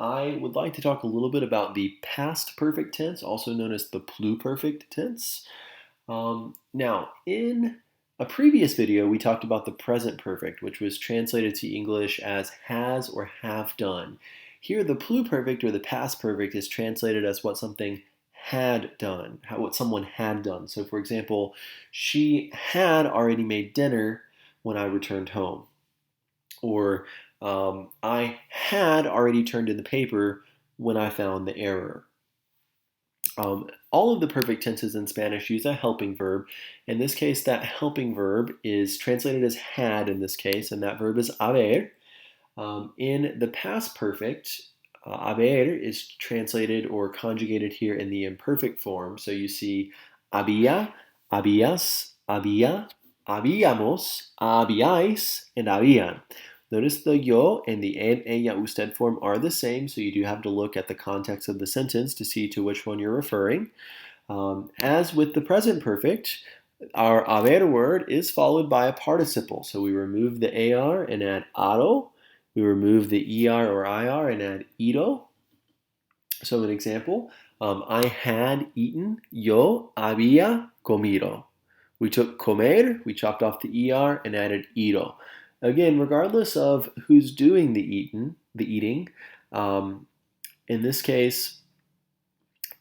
I would like to talk a little bit about the past perfect tense, also known as the pluperfect tense. Now, in a previous video, we talked about the present perfect, which was translated to English as has or have done. Here, the pluperfect or the past perfect is translated as what something had done, what someone had done. So, for example, she had already made dinner when I returned home. Or I had already turned in the paper when I found the error. All of the perfect tenses in Spanish use a helping verb. In this case, that helping verb is translated as had in this case, and that verb is haber. In the past perfect, haber is translated or conjugated here in the imperfect form. So you see había, habías, había, habíamos, habíais, and habían. Notice the yo and the en, ella, usted form are the same, so you do have to look at the context of the sentence to see to which one you're referring. As with the present perfect, our haber word is followed by a participle. So we remove the ar and add aro. We remove the er or ir and add ido. So an example, I had eaten, yo había comido. We took comer, we chopped off the er and added ido. Again, regardless of who's doing the eating, in this case,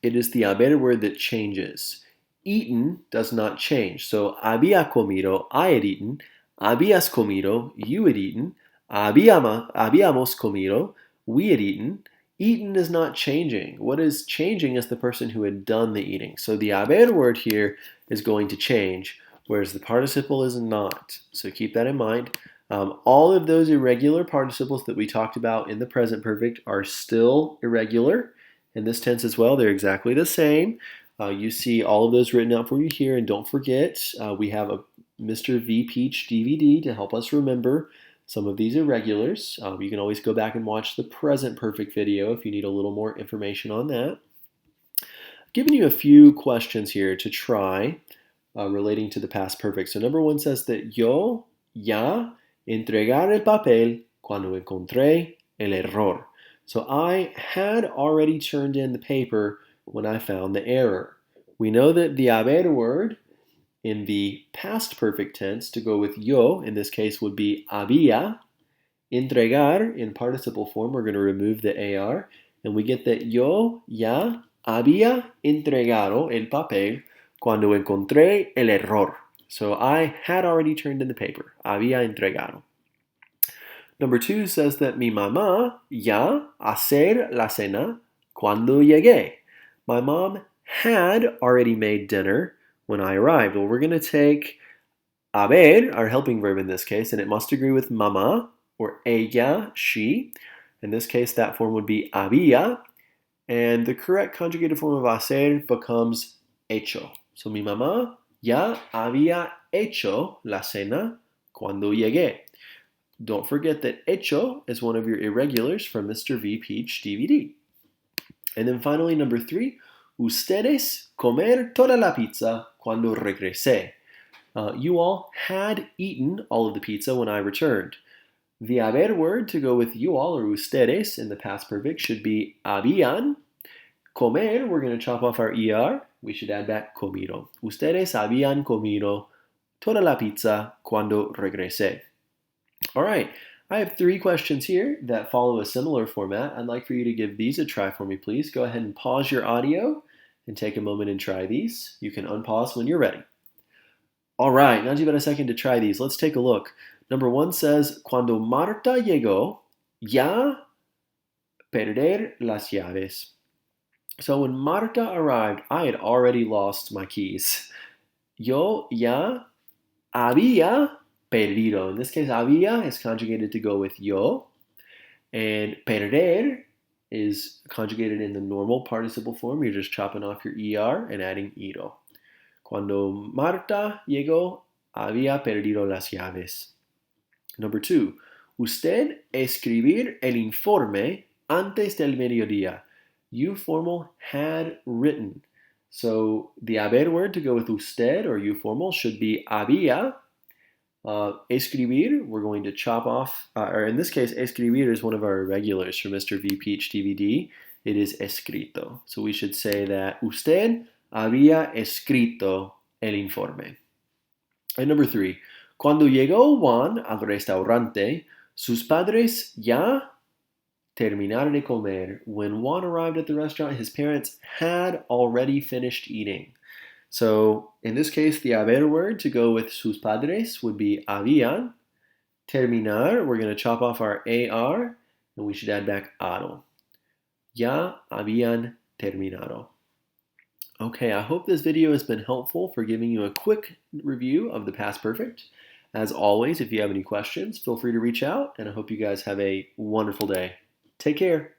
it is the haber word that changes. Eaten does not change. So, había comido, I had eaten. Habías comido, you had eaten. Habíamos comido, we had eaten. Eaten is not changing. What is changing is the person who had done the eating. So the haber word here is going to change, whereas the participle is not. So keep that in mind. All of those irregular participles that we talked about in the present perfect are still irregular. In this tense as well, they're exactly the same. You see all of those written out for you here, and don't forget, we have a Mr. V. Peach DVD to help us remember some of these irregulars. You can always go back and watch the present perfect video if you need a little more information on that. I've given you a few questions here to try relating to the past perfect. So number one says that yo ya entregar el papel cuando encontré el error. So I had already turned in the paper when I found the error. We know that the haber word in the past perfect tense to go with yo, in this case, would be había. Entregar, in participle form, we're going to remove the ar, and we get that yo ya había entregado el papel cuando encontré el error. So I had already turned in the paper. Había entregado. Number two says that mi mamá ya hacer la cena cuando llegué. My mom had already made dinner when I arrived. Well, we're going to take haber, our helping verb in this case, and it must agree with mamá or ella, she. In this case, that form would be había, and the correct conjugated form of hacer becomes hecho. So mi mamá ya había hecho la cena cuando llegué. Don't forget that hecho is one of your irregulars from Mr. V. Peach DVD. And then finally, number three, ustedes comer toda la pizza cuando regresé. You all had eaten all of the pizza when I returned. The haber word to go with you all or ustedes in the past perfect should be habían. Comer, we're going to chop off our er. We should add back comido. Ustedes habían comido toda la pizza cuando regresé. All right, I have three questions here that follow a similar format. I'd like for you to give these a try for me, please. Go ahead and pause your audio and take a moment and try these. You can unpause when you're ready. All right, now you've got a second to try these. Let's take a look. Number one says, cuando Marta llegó, ya perder las llaves. So when Marta arrived, I had already lost my keys. Yo ya había perdido. In this case, había is conjugated to go with yo, and perder is conjugated in the normal participle form. You're just chopping off your er and adding ido. Cuando Marta llegó, había perdido las llaves. Number two, usted escribir el informe antes del mediodía. You formal had written. So the haber word to go with usted or you formal should be había. Escribir, we're going to chop off, or in this case, escribir is one of our irregulars for Mr. V. Peach DVD. It is escrito. So we should say that usted había escrito el informe. And number 3, cuando llegó Juan al restaurante, sus padres ya terminaron de comer. When Juan arrived at the restaurant, his parents had already finished eating. So in this case, the haber word to go with sus padres would be habían. Terminar, we're going to chop off our AR, and we should add back ado. Ya habían terminado. Okay, I hope this video has been helpful for giving you a quick review of the past perfect. As always, if you have any questions, feel free to reach out, and I hope you guys have a wonderful day. Take care.